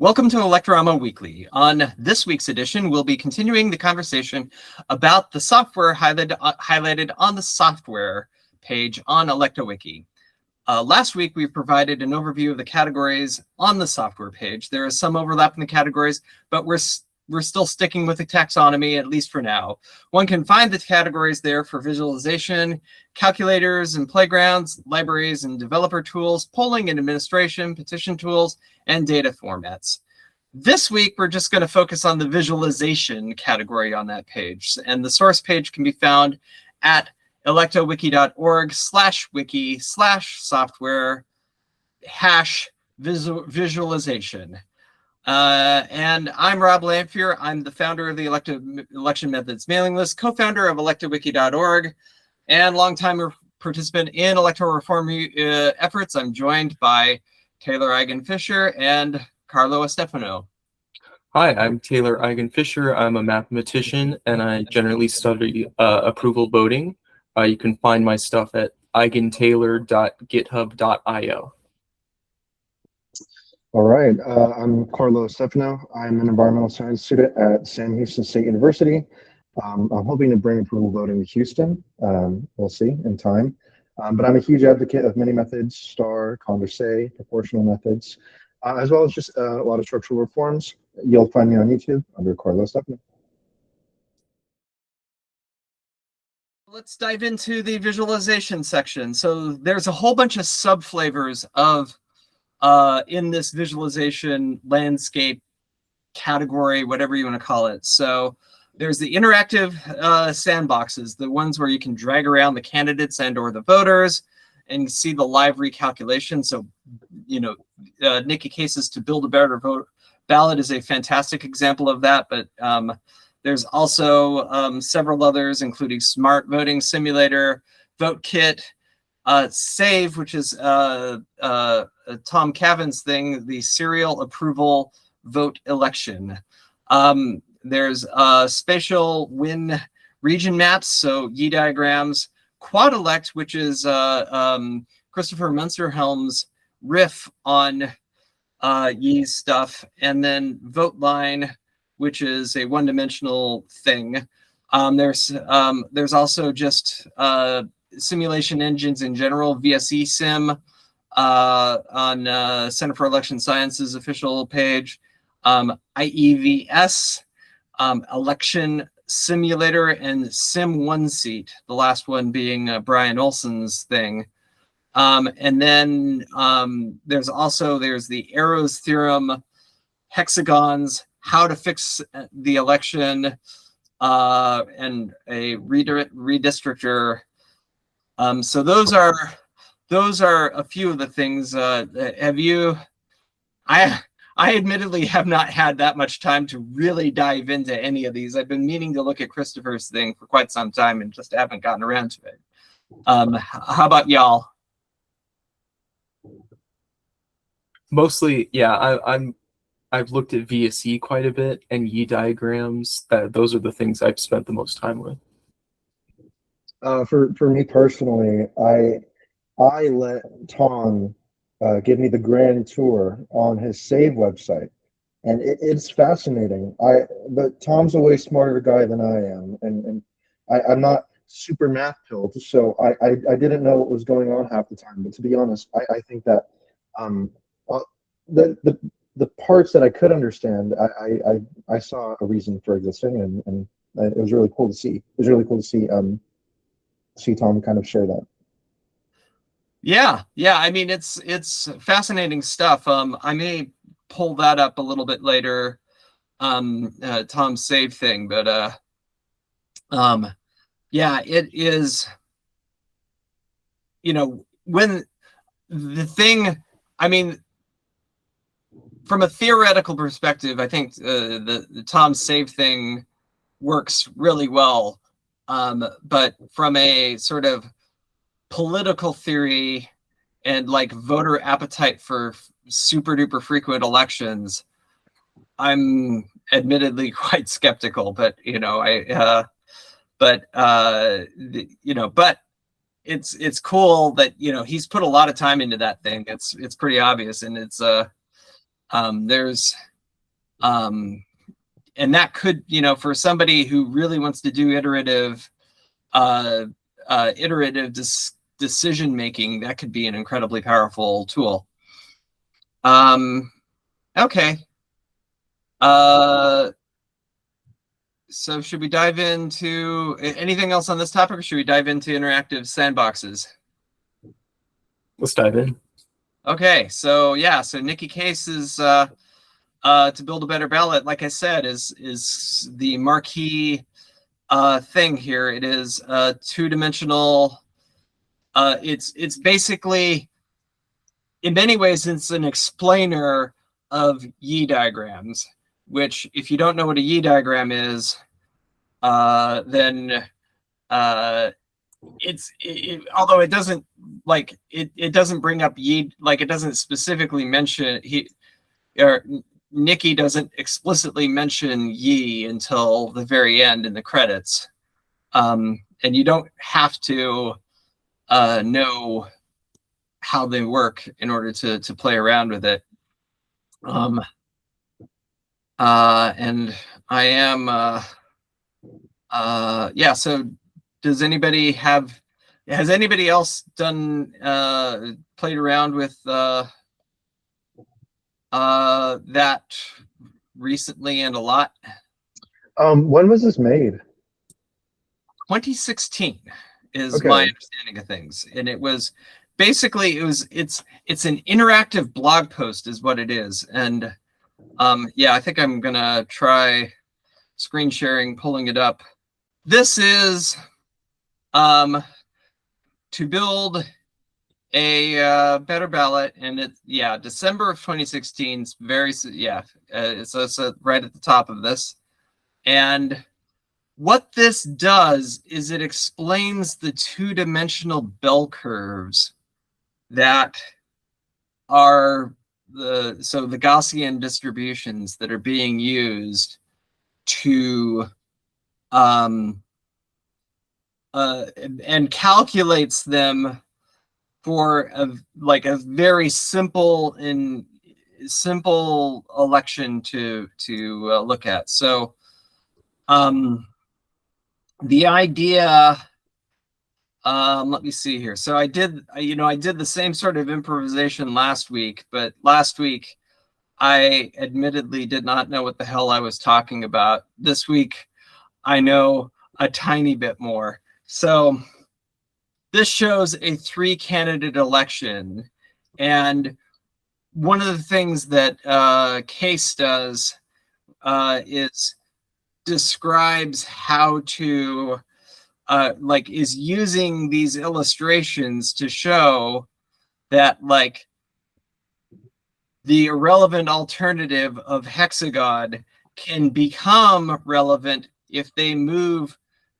Welcome to Electorama Weekly. On this week's edition, we'll be continuing the conversation about the software highlighted on the software page on electowiki. Last week, we provided an overview of the categories on the software page. There is some overlap in the categories, but we're still sticking with the taxonomy, at least for now. One can find the categories there for visualization, calculators and playgrounds, libraries and developer tools, polling and administration, petition tools, and data formats. This week, we're just going to focus on the visualization category on that page. And the source page can be found at electowiki.org/wiki/software-visualization. And I'm Rob Lamphere. I'm the founder of the Election Methods mailing list, co-founder of electowiki.org, and longtime participant in electoral reform efforts. I'm joined by Taylor Eigen-Fisher and Carlo Estefano. Hi, I'm Taylor Eigen-Fisher. I'm a mathematician, and I generally study approval voting. You can find my stuff at eigentaylor.github.io. All right, I'm Carlo Estefano. I'm an environmental science student at Sam Houston State University. I'm hoping to bring approval voting to Houston. We'll see in time. But I'm a huge advocate of many methods, STAR, Condorcet, proportional methods, as well as just a lot of structural reforms. You'll find me on YouTube under Carlo Estefano. Let's dive into the visualization section. So there's a whole bunch of sub-flavors of in this visualization landscape category, whatever you want to call it. So there's the interactive sandboxes, the ones where you can drag around the candidates and or the voters and see the live recalculation. So, you know, Nikki Case's To Build a Better Vote ballot is a fantastic example of that. But there's also several others, including Smart Voting Simulator, VoteKit, Save, which is Tom Cavan's thing, the serial approval vote election. There's spatial win region maps, so Yi diagrams, Quad Elect, which is Christopher Munsterhelm's riff on Yi's stuff, and then Vote Line, which is a one-dimensional thing. There's also just simulation engines in general, VSE Sim on Center for Election Sciences official page, IEVS, Election Simulator, and Sim One Seat, the last one being Brian Olson's thing. And then there's the Arrows Theorem, Hexagons, How to Fix the Election, and a redistrictor. So those are a few of the things. I admittedly have not had that much time to really dive into any of these. I've been meaning to look at Christopher's thing for quite some time and just haven't gotten around to it. How about y'all? Mostly, yeah, I've looked at VSE quite a bit, and Yi diagrams. Those are the things I've spent the most time with. For me personally, I let Tom give me the grand tour on his Save website, and it's fascinating. But Tom's a way smarter guy than I am, and I'm not super math pilled, so I didn't know what was going on half the time. But to be honest, I think that the parts that I could understand, I saw a reason for existing, and it was really cool to see. It was really cool to see Tom kind of share that. Yeah. I mean, it's fascinating stuff. I may pull that up a little bit later, Tom's Save thing, but yeah, it is. You know, when the thing, I mean, from a theoretical perspective, I think the Tom's Save thing works really well. But from a sort of political theory and like voter appetite for super duper frequent elections, I'm admittedly quite skeptical. But you know, but it's cool that he's put a lot of time into that thing. It's pretty obvious, and it's there's And that could, you know, for somebody who really wants to do iterative decision making, that could be an incredibly powerful tool. Okay. So should we dive into anything else on this topic, or should we dive into interactive sandboxes? Let's dive in. Okay, so yeah, so Nikki Case's to build a better ballot, like I said, is the marquee thing here. It is two-dimensional. It's basically, in many ways, it's an explainer of Yi diagrams, which, if you don't know what a Yi diagram is, then although it doesn't, like, it doesn't bring up Yi, like, it doesn't specifically mention, Nikki doesn't explicitly mention Yi until the very end in the credits. And you don't have to know how they work in order to play around with it. And I am, yeah, so has anybody else done, played around with that recently and a lot? When was this made? 2016 is Okay. my understanding of things, and it was basically it's an interactive blog post is what it is. And yeah, I think I'm gonna try screen sharing, pulling it up. This is to build a better ballot, and it's, yeah, December of 2016. It's very, yeah, it's right at the top of this. And what this does is it explains the two-dimensional bell curves that are the Gaussian distributions that are being used to and calculates them for a very simple election to look at. So the idea, let me see here. So I did the same sort of improvisation last week, but last week I admittedly did not know what the hell I was talking about. This week I know a tiny bit more. So this shows a 3-candidate election, and one of the things that Case does is describes how to is using these illustrations to show that, like, the irrelevant alternative of hexagon can become relevant if they move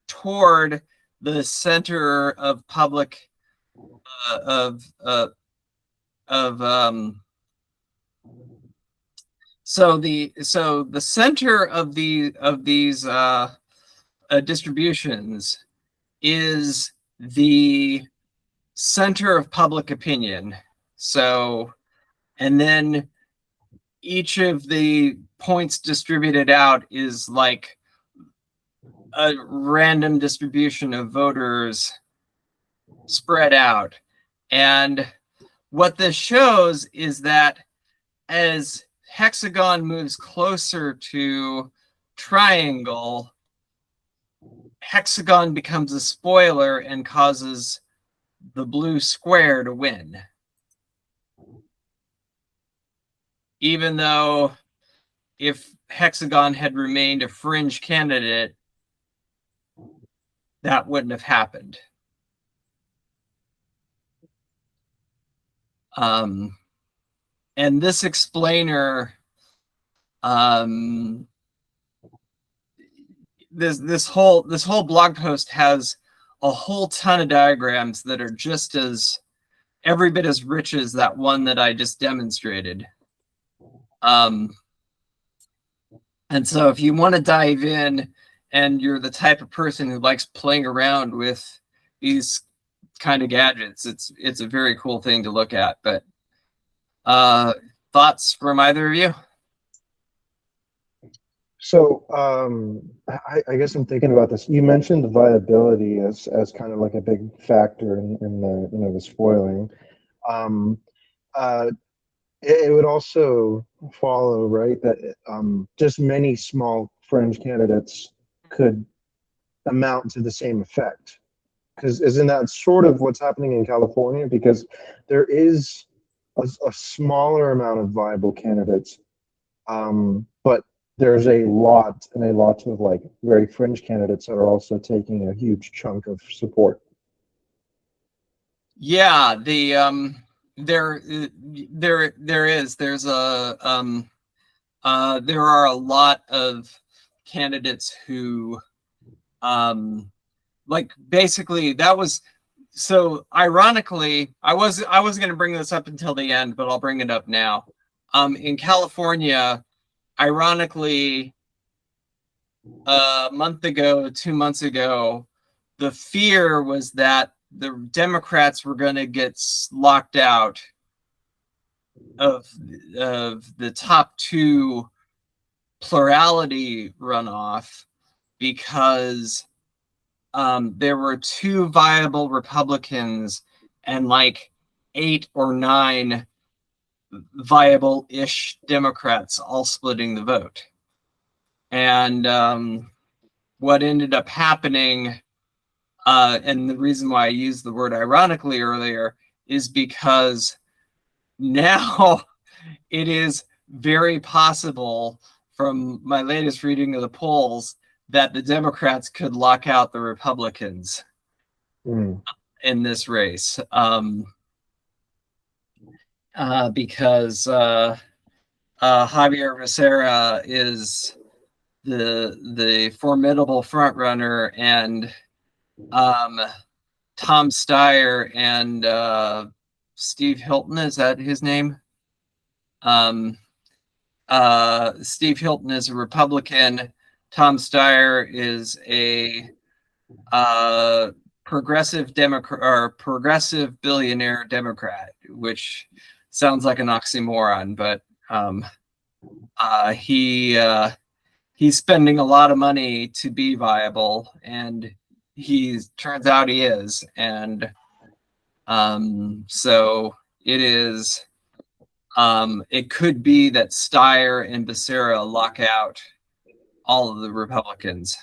toward the center of public so the center of these distributions is the center of public opinion. So, and then each of the points distributed out is like a random distribution of voters spread out. And what this shows is that as hexagon moves closer to triangle, hexagon becomes a spoiler and causes the blue square to win. Even though if hexagon had remained a fringe candidate, that wouldn't have happened. And this explainer, this whole blog post has a whole ton of diagrams that are just as every bit as rich as that one that I just demonstrated. And so if you want to dive in and you're the type of person who likes playing around with these kind of gadgets, it's a very cool thing to look at. But thoughts from either of you? So I guess I'm thinking about this. You mentioned viability as kind of like a big factor in the the spoiling. Um, uh, it would also follow, right, that just many small fringe candidates could amount to the same effect. Because isn't that sort of what's happening in California? Because there is a smaller amount of viable candidates, but there's a lot and a lot of like very fringe candidates that are also taking a huge chunk of support. Yeah, there's a there are a lot of candidates who like basically that was so ironically I wasn't going to bring this up until the end, but I'll bring it up now. In California, ironically, a month ago, 2 months ago, the fear was that the Democrats were going to get locked out of the top two plurality runoff because there were two viable Republicans and like 8 or 9 viable-ish Democrats all splitting the vote. And what ended up happening, and the reason why I used the word ironically earlier, is because now it is very possible from my latest reading of the polls that the Democrats could lock out the Republicans in this race. Because Javier Becerra is the formidable front runner, and Tom Steyer and Steve Hilton, is that his name? Steve Hilton is a Republican. Tom Steyer is a progressive Democrat or progressive billionaire Democrat, which sounds like an oxymoron, but he's spending a lot of money to be viable, and he turns out he is, and so it is. It could be that Steyer and Becerra lock out all of the Republicans.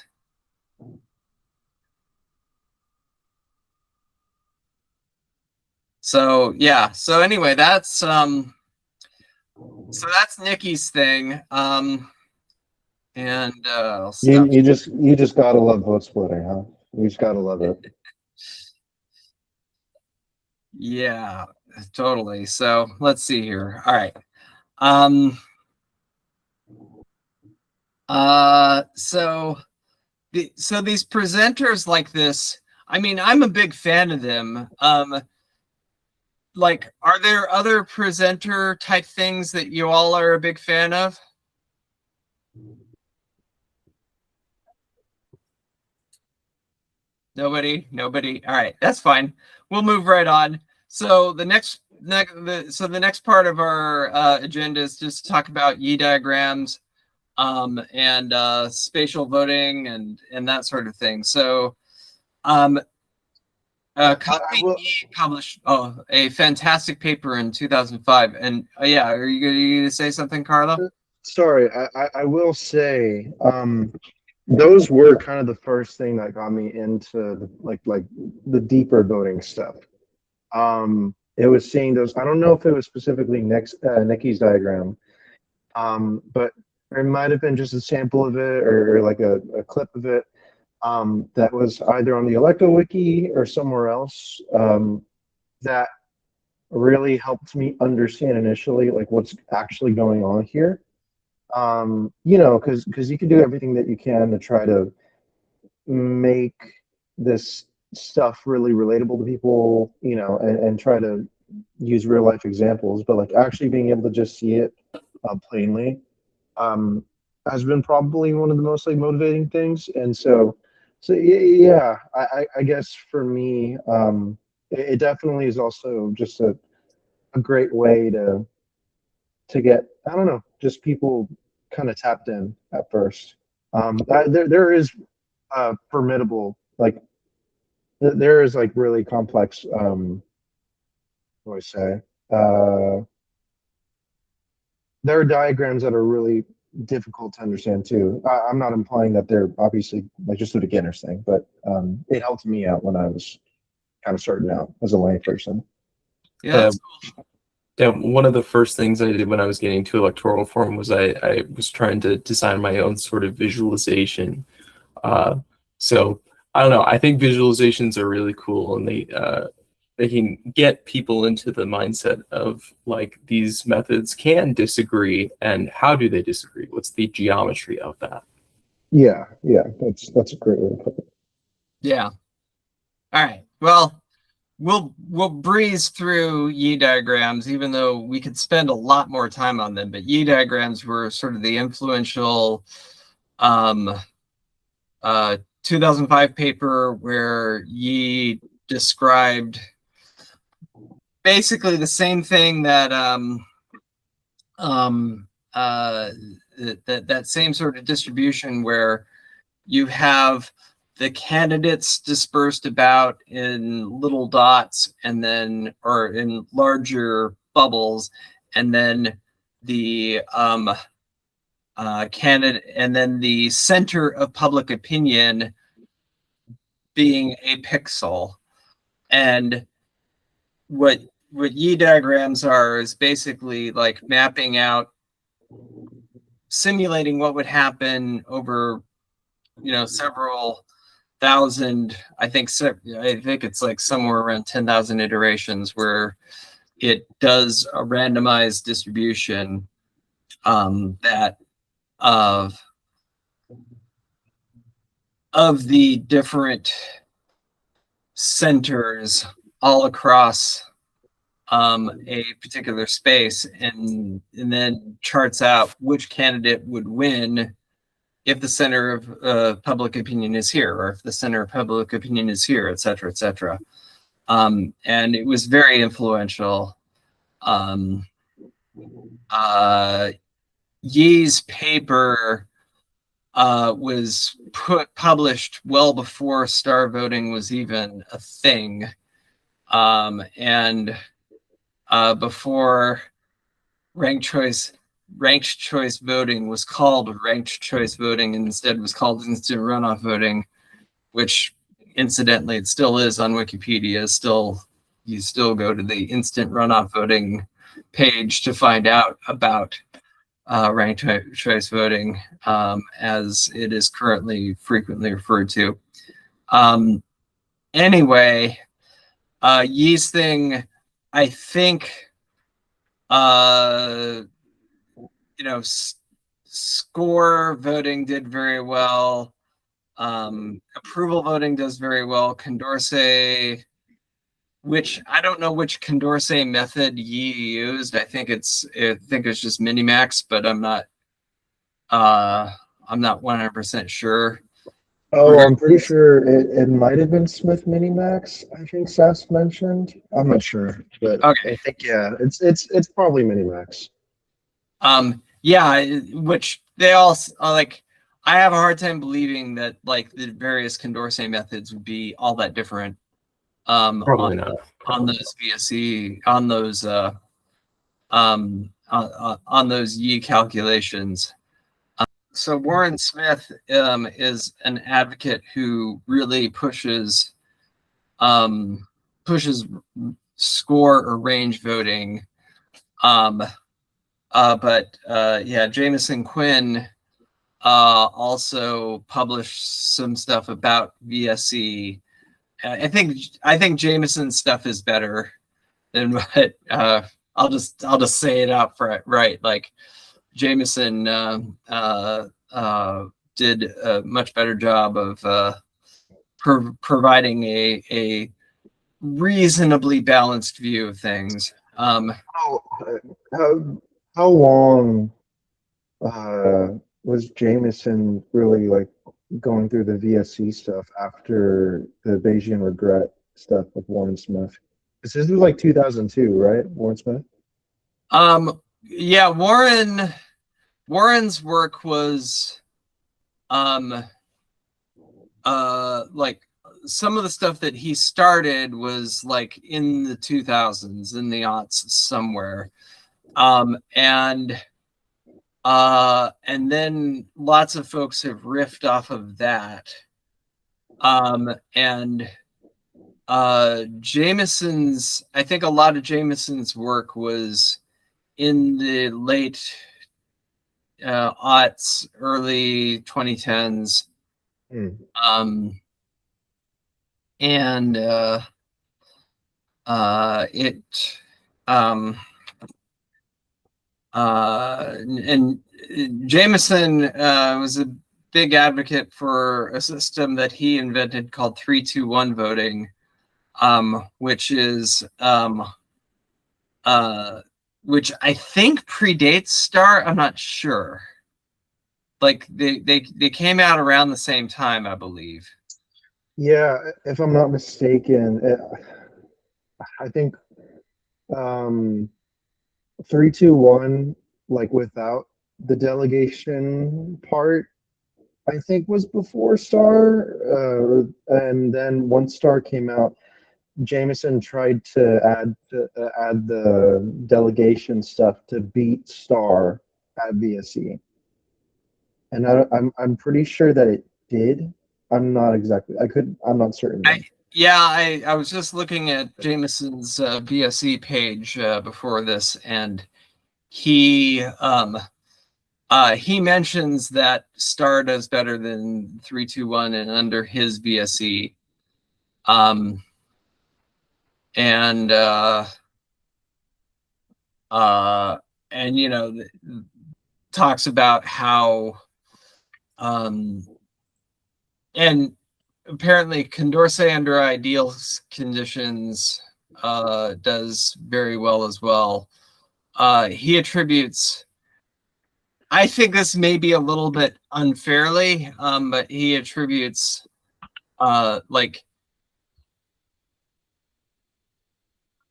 So yeah. So anyway, that's Nikki's thing. And You just gotta love vote splitting, huh? You just gotta love it. Yeah, totally. So let's see here. All right. So these presenters like this, I mean, I'm a big fan of them. Like, are there other presenter type things that you all are a big fan of? Nobody. All right, that's fine. We'll move right on. So the next part of our agenda is just to talk about Yi diagrams, and spatial voting and that sort of thing. So, Yi published a fantastic paper in 2005, and yeah, are you going to say something, Carlo? Sorry, I will say, those were kind of the first thing that got me into like the deeper voting stuff. It was seeing those. I don't know if it was specifically Nikki's diagram, but it might have been just a sample of it or like a clip of it, that was either on the electowiki or somewhere else, that really helped me understand initially like what's actually going on here. Because you can do everything that you can to try to make this stuff really relatable to people, and try to use real life examples, but like actually being able to just see it plainly, um, has been probably one of the most like motivating things. And so yeah, I guess for me, it definitely is also just a great way to get, I don't know, just people kind of tapped in at first. There is formidable, like there is like really complex. What do I say? There are diagrams that are really difficult to understand too. I'm not implying that they're obviously like just a beginner's thing, but it helped me out when I was kind of starting out as a layperson. Yeah, Uh, that's Yeah, one of the first things I did when I was getting into electoral form was I was trying to design my own sort of visualization. So I don't know. I think visualizations are really cool, and they can get people into the mindset of like these methods can disagree, and how do they disagree? What's the geometry of that? Yeah, that's a great way to put it. yeah. All right. Well, we'll breeze through Yi diagrams, even though we could spend a lot more time on them. But Yi diagrams were sort of the influential 2005 paper where Yi described basically the same thing that that same sort of distribution where you have the candidates dispersed about in little dots and then or in larger bubbles, and then the candidate and then the center of public opinion being a pixel. And what Yi diagrams are is basically like mapping out, simulating what would happen over several thousand. I think it's like somewhere around 10,000 iterations where it does a randomized distribution that of the different centers all across a particular space, and then charts out which candidate would win if the center of public opinion is here, or if the center of public opinion is here, et cetera, et cetera. And it was very influential. Yi's paper was published well before star voting was even a thing, and before ranked choice voting was called ranked choice voting, and instead was called instant runoff voting, which incidentally it still is on Wikipedia. You still go to the instant runoff voting page to find out about ranked choice voting, as it is currently frequently referred to. Anyway, Yi's thing, I think, score voting did very well. Approval voting does very well. Condorcet, which I don't know which Condorcet method Yi used. I think it's just Minimax, but I'm not 100% sure. Oh, I'm pretty sure it might have been Smith Minimax. I think Sass mentioned. I'm not sure, but Okay. I think it's probably Minimax. Yeah, which they all like. I have a hard time believing that like the various Condorcet methods would be all that different. Probably not. On those VSE, on those Yi calculations. So Warren Smith is an advocate who really pushes score or range voting. But Jameson Quinn also published some stuff about VSE. I think Jameson's stuff is better than what I'll just say it out right. Like Jameson did a much better job of providing a reasonably balanced view of things. How long was Jameson really like going through the VSC stuff after the Bayesian regret stuff with Warren Smith? This is like 2002, right? Warren Smith. Yeah, Warren Warren's work was like some of the stuff that he started was like in the 2000s, in the aughts somewhere. And then lots of folks have riffed off of that. And Jameson's, I think a lot of Jameson's work was in the late aughts, early 2010s. And and Jameson was a big advocate for a system that he invented called 3-2-1 voting, which is which I think predates Star. I'm not sure. Like they came out around the same time, I believe. Yeah, if I'm not mistaken, I think 3-2-1, like without the delegation part, I think was before Star, and then once Star came out, Jameson tried to add the delegation stuff to beat Star at VSE, and I'm pretty sure that it did. I'm not exactly. I'm not certain. I was just looking at Jameson's VSE page before this, and he mentions that Star does better than 3-2-1 and under his VSE. And you know, talks about how and apparently Condorcet under ideal conditions does very well as well. He attributes, I think this may be a little bit unfairly, but he attributes like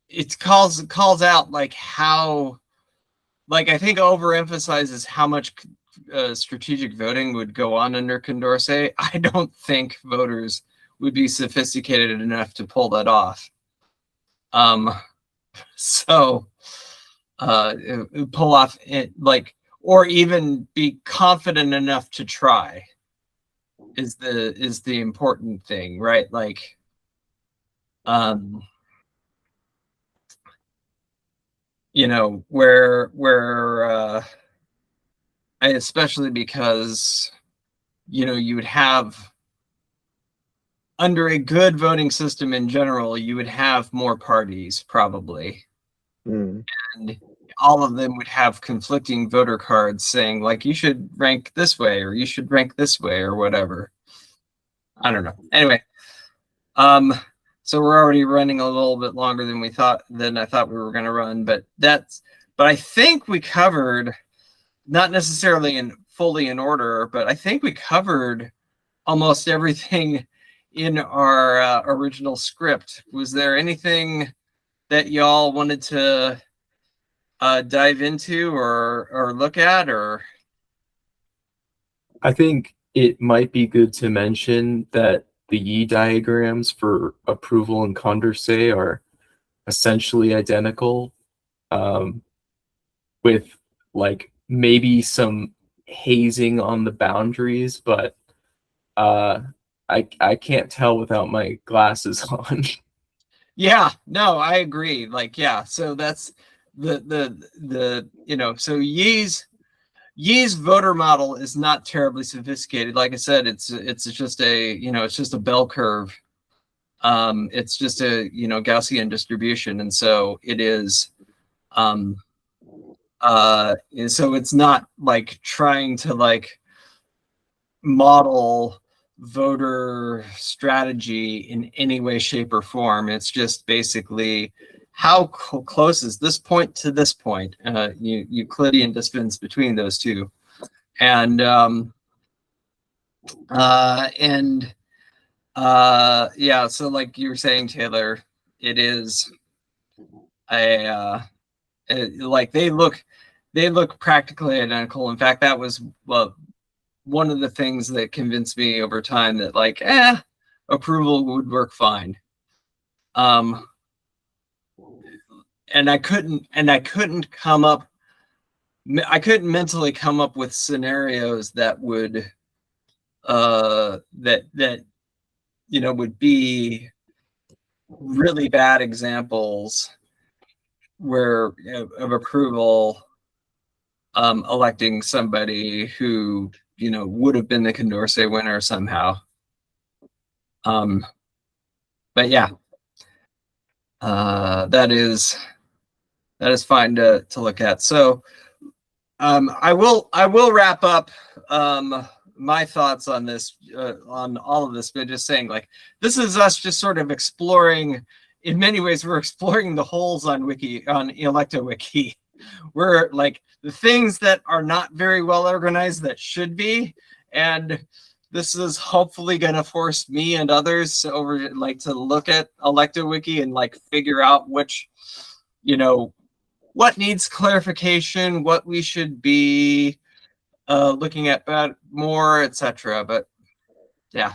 it calls out like how, like I think overemphasizes how much strategic voting would go on under Condorcet. I don't think voters would be sophisticated enough to pull that off. So pull off it, like, or even be confident enough to try is the important thing, right? Like, you know, where especially because, you know, you would have, under a good voting system in general, you would have more parties probably. And all of them would have conflicting voter cards saying like, you should rank this way, or you should rank this way, or whatever. I don't know. Anyway, so we're already running a little bit longer than I thought we were going to run, but I think we covered, not necessarily fully in order, but I think we covered almost everything in our original script. Was there anything that y'all wanted to dive into or look at? Or I think it might be good to mention that the Yi diagrams for approval and Condorcet are essentially identical, with like maybe some hazing on the boundaries, but I can't tell without my glasses on. Yeah, no, I agree. Like, yeah, so that's the you know, so Yi's voter model is not terribly sophisticated. Like I said, it's just a, you know, it's just a bell curve. It's just a, you know, Gaussian distribution, and so it is so it's not like trying to like model voter strategy in any way, shape, or form. It's just basically how close is this point to this point, Euclidean distance between those two. And yeah, so like you were saying, Taylor, it is a like they look, they look practically identical. In fact, that was one of the things that convinced me over time that like, approval would work fine. And I couldn't mentally come up with scenarios that would that would be really bad examples where of approval electing somebody who would have been the Condorcet winner somehow. But yeah, that is fine to look at. So I will wrap up my thoughts on this, on all of this, but just saying, like, this is us just sort of exploring. In many ways, we're exploring the holes on electowiki. We're like the things that are not very well organized that should be, and this is hopefully going to force me and others to look at electowiki and like figure out which, what needs clarification, what we should be looking at more, etc. But yeah.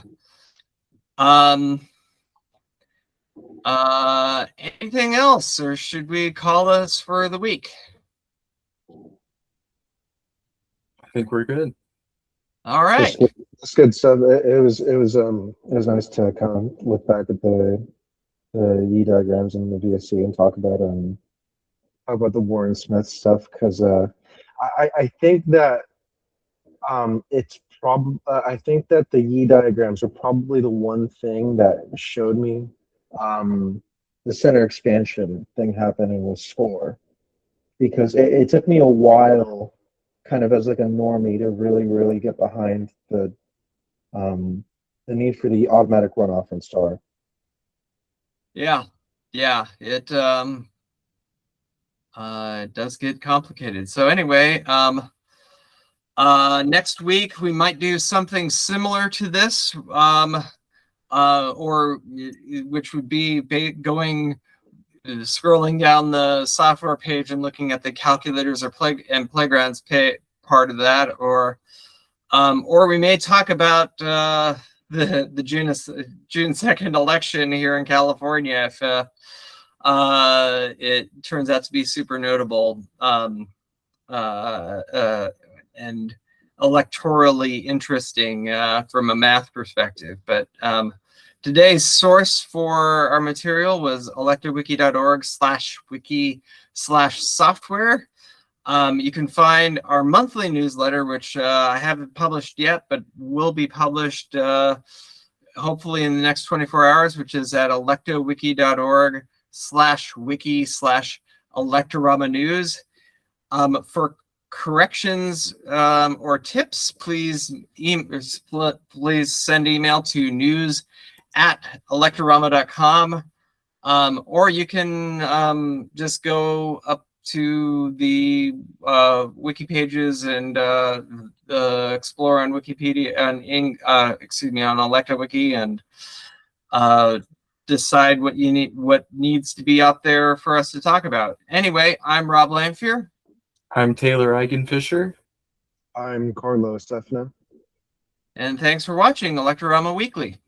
Anything else, or should we call this for the week? I think we're good. All right. That's good stuff. It was nice to kind of look back at the E diagrams and the VSC and talk about the Warren Smith stuff, because I think that I think that the E diagrams are probably the one thing that showed me the center expansion thing happening with score, because it took me a while, kind of as like a normie, to really get behind the need for the automatic runoff in star. Yeah, it does get complicated. So anyway, next week we might do something similar to this, or which would be scrolling down the software page and looking at the calculators or playgrounds part of that, or we may talk about the June 2nd election here in California if it turns out to be super notable and electorally interesting from a math perspective. But today's source for our material was electorwiki.org/wiki/software. You can find our monthly newsletter, which I haven't published yet, but will be published hopefully in the next 24 hours, which is at electowiki.org/wiki/electoramanews. For corrections or tips, please send email to news@electorama.com, or you can just go up to the wiki pages and explore on Wikipedia and on electowiki, and decide what you need, what needs to be out there for us to talk about. Anyway, I'm Rob Lamphere. I'm Taylor Eigenfisher. I'm Carlo Stefano. And thanks for watching Electorama Weekly.